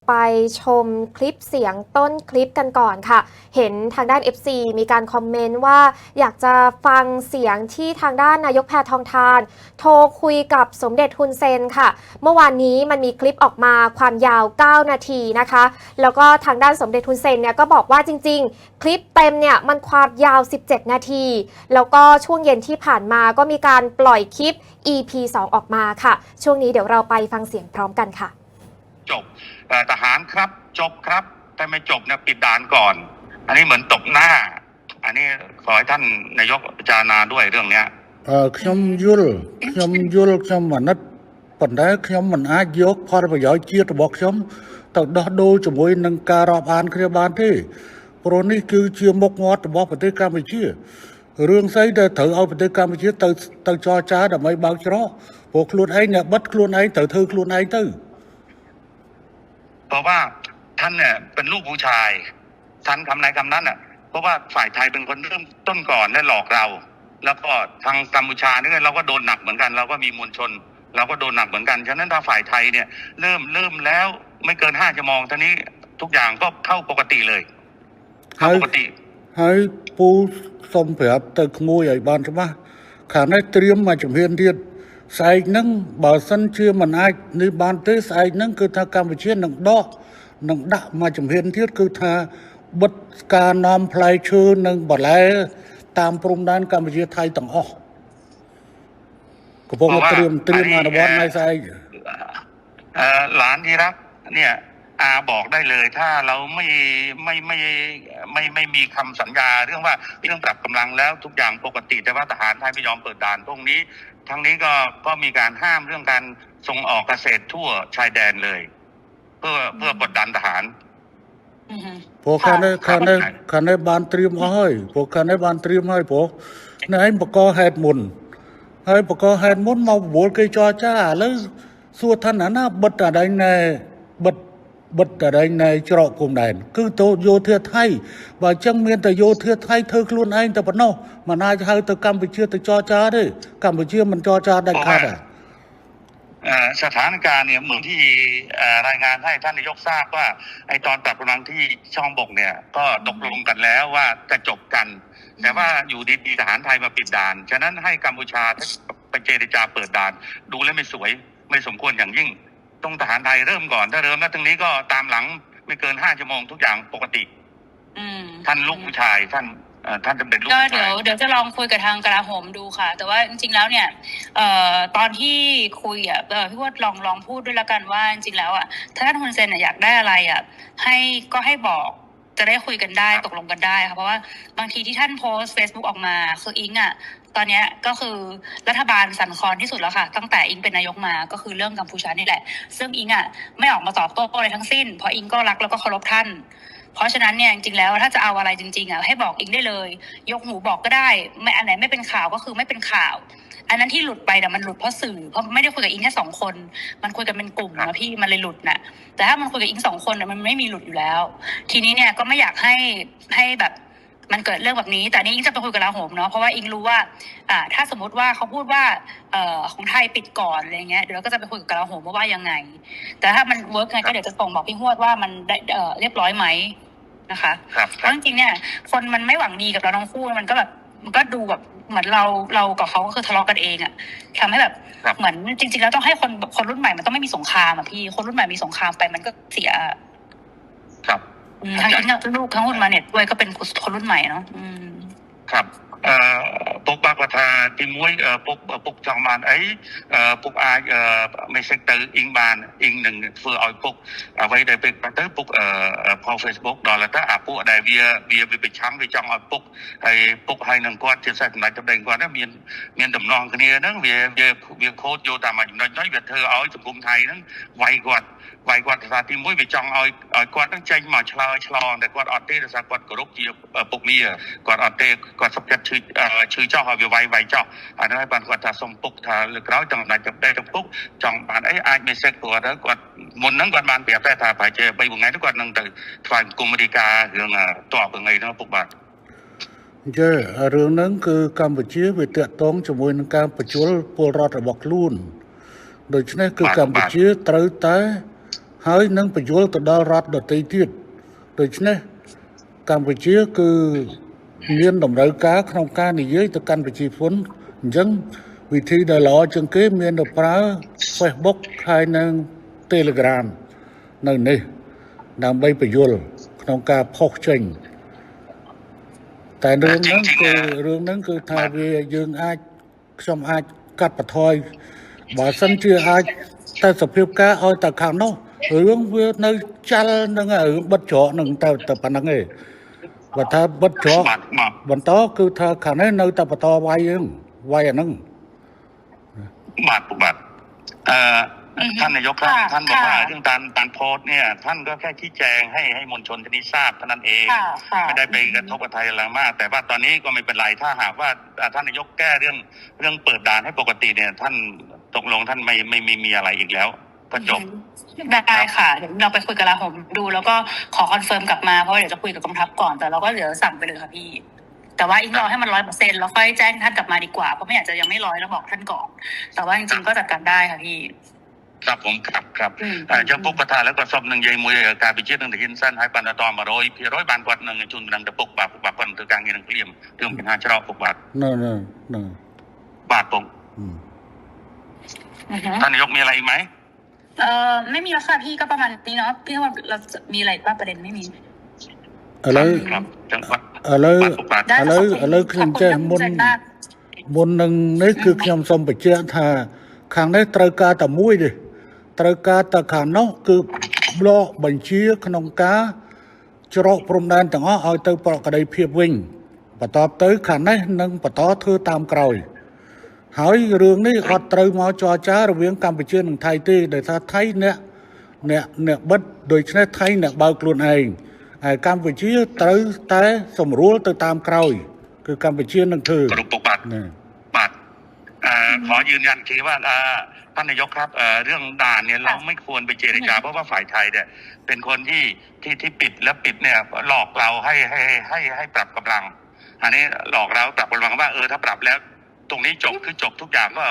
ไปชมคลิปเสียงต้นคลิปกันก่อนค่ะเห็นทางด้าน FC มีการคอมเมนต์ว่าอยากจะฟังเสียงที่ทางด้านนายกแพทองธารโทรคุยกับสมเด็จฮุนเซนค่ะเมื่อวานนี้มันมีคลิปออกมาความยาว9นาทีนะคะแล้วก็ทางด้านสมเด็จฮุนเซนเนี่ยก็บอกว่าจริงๆคลิปเต็มเนี่ยมันความยาว17นาทีแล้วก็ช่วงเย็นที่ผ่านมาก็มีการปล่อยคลิป EP 2 ออกมาค่ะช่วงนี้เดี๋ยวเราไปฟังเสียงพร้อมกันค่ะจบทหารครับจบครับแต่ไม่จบเนี่ยปิดด่านก่อนอันนี้เหมือนตบหน้าอันนี้ขอให้ท่านนายกพิจารณาด้วยเรื่องเนี้ยខ្ញុំយល់ខ្ញុំអាណិតប៉ុន្តែខ្ញុំមិនអាចយកផលប្រយោជន៍ជាតិរបស់ខ្ញុំទៅដោះដូរជាមួយនឹងការរាប់អានគ្នាបានទេព្រោះនេះគឺជាមុខមាត់របស់ប្រទេសកម្ពុជារឿងស្អីដែលត្រូវឲ្យប្រទេសកម្ពុជាទៅចរចាដើម្បីបើកច្រកព្រោះខ្លួនឯងអ្នកបិទខ្លួនឯងត្រូវធ្វើខ្លួនឯងទៅเพราะว่าท่านเนี่ยเป็นลูกผู้ชายท่านคำไหนคำนั้นอ่ะเพราะว่าฝ่ายไทยเป็นคนเริ่มต้นก่อนและหลอกเราแล้วก็ทางกัมพูชาเนี่ยเราก็โดนหนักเหมือนกันเราก็มีมวลชนเราก็โดนหนักเหมือนกันฉะนั้นถ้าฝ่ายไทยเนี่ยเริ่มแล้วไม่เกิน5 ชั่วโมงท่านี้ทุกอย่างก็เข้าปกติเลยเข้าปกติហើយពូសុំប្រាប់ទៅក្មួយឲ្យបានច្បាស់ខាងនេះត្រៀមមកជំហានទៀតស្អែកហ្នឹងបើសិនជាមិនអាចនេះបានទេស្អែកហ្នឹងគឺថាកម្ពុជានឹងដាក់មកជំហានទៀតគឺថាបិទការនាំផ្លែឈើនិងបន្លែតាមព្រំដែនកម្ពុជាថៃទាំងអស់កំពុងត្រៀមអនុវត្តនៅស្អែកหลานที่รักเนี่ยอาบอกได้เลยถ้าเราไม่มีคำสัญญาเรื่องว่าเรื่องปรับกำลังแล้วทุกอย่างปกติแต่ว่าทหารไทยไม่ยอมเปิดด่านพวกนี้ทั้งนี้ก็มีการห้ามเรื่องการส่งออกเกษตรทั่วชายแดนเลยเพื่อกดดันทหารព្រោះខាងនេះបានត្រៀមអស់ហើយព្រោះខាងនេះបានត្រៀមហើយព្រោះនេះឯងបកហេតុមុនហើយបកហេតុមុនមកបបួលគេចរចាឥឡូវសួរថាណាបិទតែឯងណែបិទតែឯងណែច្រកគុំដែនគឺទៅយោធាថៃបើអញ្ចឹងមានតែយោធាថៃធ្វើខ្លួនឯងតែប៉ុណ្ណោះមិនអាចហៅទៅកម្ពុជាទៅចរចាទេកម្ពុជាមិនចរចាដាច់ខាតទេสถานการณ์เนี่ยเหมือนที่รายงานให้ท่านนายกทราบว่าไอตอนปรับกำลังที่ช่องบกเนี่ยก็ตกลงกันแล้วว่าจะจบกันแต่ว่าอยู่ดีๆทหารไทยมาปิดด่านฉะนั้นให้กัมพูชาไปเจรจาเปิดด่านดูแล้วไม่สวยไม่สมควรอย่างยิ่งต้องทหารไทยเริ่มก่อนถ้าเริ่มแล้วตรงนี้ก็ตามหลังไม่เกิน5 ชั่วโมงทุกอย่างปกติท่านลูกผู้ชายท่านจะเป็นลูกก็เดี๋ยวจะลองคุยกับทางกลาโหมดูค่ะแต่ว่าจริงๆแล้วเนี่ยตอนที่คุยพี่ว่าลองพูดด้วยละกันว่าจริงๆแล้วถ้าท่านฮุนเซนอยากได้อะไรให้บอกจะได้คุยกันได้ตกลงกันได้ค่ะเพราะว่าบางทีที่ท่านโพสต์ Facebook ออกมาคืออิงตอนนี้ก็คือรัฐบาลสั่นคลอนที่สุดแล้วค่ะตั้งแต่อิงเป็นนายกมาก็คือเรื่องกัมพูชานี่แหละซึ่งอิงไม่ออกมาตอบโต้อะไรทั้งสิ้นเพราะอิงก็รักแล้วก็เคารพท่านเพราะฉะนั้นเนี่ยจริงๆแล้วถ้าจะเอาอะไรจริงๆให้บอกอิงได้เลยยกหูบอกก็ได้ไม่อันไหนไม่เป็นข่าวก็คือไม่เป็นข่าวอันนั้นที่หลุดไปมันหลุดเพราะสื่อเพราะไม่ได้คุยกับอิงแค่2 คนมันคุยกันเป็นกลุ่มนะพี่มันเลยหลุดนะแต่ถ้ามันคุยกับอิง2 คนมันไม่มีหลุดอยู่แล้วทีนี้เนี่ยก็ไม่อยากให้แบบมันเกิดเรื่องแบบนี้แต่นี่อิงจะไปคุยกับลาโหมเนาะเพราะว่าอิงรู้ว่าถ้าสมมติว่าเขาพูดว่าของไทยปิดก่อนอะไรเงี้ยเดี๋ยวเราก็จะไปคุยกับลาโหมว่ายังไงแต่ถ้ามันเวิร์กไงก็เดี๋ยวจะส่งบอกพี่ฮวดว่ามันเรียบร้อยไหมนะคะเพราะจริงๆเนี่ยคนมันไม่หวังดีกับเราทั้งคู่มันก็ดูแบบเหมือนเรากับเขาก็คือทะเลาะกันเองทำให้แบบเหมือนจริงๆแล้วต้องให้คนรุ่นใหม่มันต้องไม่มีสงครามพี่คนรุ่นใหม่มีสงครามไปมันก็เสียครับทั้งอิงทั้งลูกทั้งหุ้นมาเน็ตด้วยก็เป็นคนรุ่นใหม่เนาะครับពុកបាក់គាត់ថាទី1ពុកចង់បានអីពុកអាច message ទៅអ៊ីងបានអ៊ីងនឹងធ្វើឲ្យពុកអ្វីដែលពេលទៅពុកផុស Facebook ដល់ទៅអាពួកដែលវាប្រឆាំងវាចង់ឲ្យពុកហើយនឹងគាត់ជាសាច់សម្ដេចសម្ដែងគាត់មានដំណងគ្នាហ្នឹងវាខូចយកតាមចំណុចហ្នឹងវាធ្វើឲ្យសង្គមថៃហ្នឹងវាយគាត់ថាទី1វាចង់ឲ្យគាត់នឹងចេញមកឆ្លើយឆ្លងតែគាត់អត់ទេដោយសារគាត់គោរពជាពុកមាគាត់អត់ទេគាត់សុខចិត្តឈឺចោះឲ្យវាវាយចោះអានោះហើយបានគាត់ថាសុំពុកថាលើក្រោយចង់ដាច់ទៅពុកចង់បានអីអាច message គាត់មុនហ្នឹងគាត់បានប្រាប់តែថាប្រហែលជា3 ថ្ងៃទៅគាត់នឹងទៅថ្វាយគុំរីការឿងតបថ្ងៃហ្នឹងពុកបាទរឿងហ្នឹងគឺកម្ពុជាវាតាក់ទងជាមួយនឹងការបញ្ជូលពលរដ្ឋរបស់ខ្លួនដូច្នេះគឺកម្ពុជាត្រូវតែ ហើយនឹងបញ្យល់ទៅដល់រដ្ឋដទៃទៀតដូច្នេះកម្ពុជាគឺមានតម្រូវការក្នុងការនិយាយទៅកាន់ប្រជាជនអញ្ចឹងវិធីដែលល្អជាងគេមានទៅប្រើ Facebook ហើយនឹង Telegram នៅនេះដើម្បីបញ្យល់ក្នុងការផុសចេញតែរឿងហ្នឹងគឺថាវាយើងអាចខ្ញុំអាចកាត់បន្ថយបើសិនជាអាចតែសភាពការឲ្យតែខាងនោះរឿងវានៅចាល់នឹងរឿងបិទច្រកនឹងតែប៉ុណ្្នឹងឯងបើថាបិទច្រកបន្តគឺថាខាងនេះនៅតែបន្តវាយអាហ្នឹងបាទท่านนายกครับท่านบอกว่าเรื่องการโพสต์เนี่ยท่านก็แค่ชี้แจงให้มวลชนที่นี้ทราบเท่านั้นเองไม่ได้ไปกระทบกับไทยอะไรมากแต่ว่าตอนนี้ก็ไม่เป็นไรถ้าหากว่าท่านนายกแก้เรื่องเปิดด่านให้ปกติเนี่ยท่านตกลงท่านไม่มีอะไรอีกแล้วก็จบได้ค่ะเดี๋ยวเราไปคุยกับกลาโหมดูแล้วก็ขอคอนเฟิร์มกลับมาเพราะเดี๋ยวจะคุยกับกองทัพก่อนแต่เราก็เดี๋ยวสั่งไปเลยค่ะพี่แต่ว่าอีกรอให้มัน100%แล้วค่อยแจ้งท่านกลับมาดีกว่าเพราะไม่อยากจะยังไม่100แล้วบอกท่านก่อนแต่ว่าจริงๆก็จัดการได้ค่ะพี่ครับผมครับจะพกประธานแล้วก็สอบหนึ่งใหญ่มวยการไปเชื่อหนึ่งถึงหินสั้นให้ปันตอมา100บานกว่าหนึ่งจุนดังจะปกบาปคนถือกลางเงินเกลี่ยมเรื่องเป็น5ชรปกบาทบาทปกท่านนายกมีอะไรอีกไหมไม่มีแล้วค่ะพี่ก็ประมาณนี้เนาะพี่ว่าเราจะมีอะไรบ้างประเด็นไม่มีอะไรจังหวัดอะไรខ្ញុំចេះមុននឹងនេះគឺខ្ញុំសូមបញ្ជាក់ថាខាងនេះត្រូវការតែមួយទេត្រូវការតែខាងនោះគឺប្លក់បញ្ជាក្នុងការច្រកព្រំដែនទាំងអស់ឲ្យទៅប្រកបភាពវិញបន្តទៅខាងនេះនឹងបន្តធ្វើតាមក្រោយហើយរឿងនេះអត់ត្រូវមកចរចារវាងកម្ពុជានិងថៃទេដោយថាថៃអ្នកបិទដូច្នេះថៃអ្នកបើកខ្លួនឯងហើយកម្ពុជាត្រូវតែសម្រួលទៅតាមក្រោយគឺកម្ពុជានឹងធ្វើขอยืนยันทีว่าท่านนายกครับเรื่องด่านเนี่ยเราไม่ควรไปเจรจาเพราะว่าฝ่ายไทยเนี่ยเป็นคนที่ปิดแล้วปิดเนี่ยหลอกเราให้ปรับกำลังอันนี้หลอกเราปรับกำลังว่าถ้าปรับแล้วตรงนี้จบคือจบทุกอย่างก็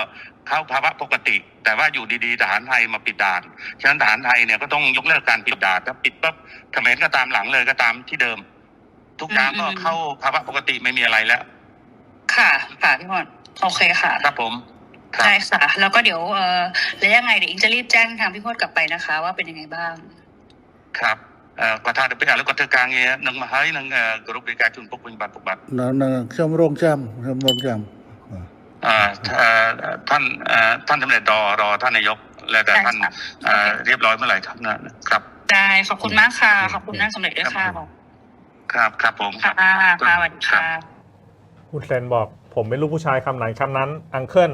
เข้าภาวะปกติแต่ว่าอยู่ดีๆทหารไทยมาปิดด่านฉะนั้นทหารไทยเนี่ยก็ต้องยกเลิกการปิดด่านถ้าปิดปั๊บเขมรก็ตามหลังเลยก็ตามที่เดิมทุกอย่างก็เข้าภาวะปกติไม่มีอะไรแล้วค่ะพี่พรโอเคค่ะครับผมใช่ค่ะแล้วก็เดี๋ยวแล้วยังไงเดี๋ยวอิงจะรีบแจ้งทางพี่พจน์กลับไปนะคะว่าเป็นยังไงบ้างครับก็ถ้าจะไปแล้วก็เธอกลางเงี้ยนึงมาให้นึงกรุ๊ปบริการจุนพกปัญบัตินั่นช่างโรงจท่านสำเร็จรอท่านนายกแล้วแต่ท่านเรียบร้อยเมื่อไหร่ครับได้ขอบคุณมากค่ะขอบคุณท่านสำเร็จด้วยค่ะครับผมค่ะสวัสดีค่ะคุณเซนบอกผมเป็นลูกผู้ชายคำไหนคำนั้นอังเคิล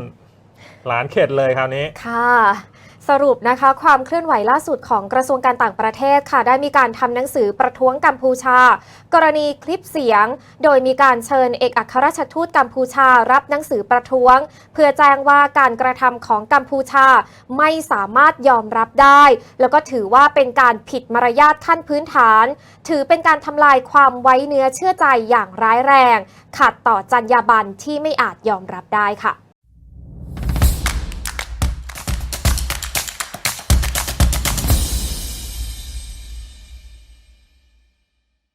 หลานเข็ดเลยคราวนี้ค่ะสรุปนะคะความเคลื่อนไหวล่าสุดของกระทรวงการต่างประเทศค่ะได้มีการทำหนังสือประท้วงกัมพูชากรณีคลิปเสียงโดยมีการเชิญเอกอัครราชทูตกัมพูชารับหนังสือประท้วงเพื่อแจ้งว่าการกระทำของกัมพูชาไม่สามารถยอมรับได้แล้วก็ถือว่าเป็นการผิดมารยาทขั้นพื้นฐานถือเป็นการทำลายความไว้เนื้อเชื่อใจอย่างร้ายแรงขัดต่อจรรยาบรรณที่ไม่อาจยอมรับได้ค่ะ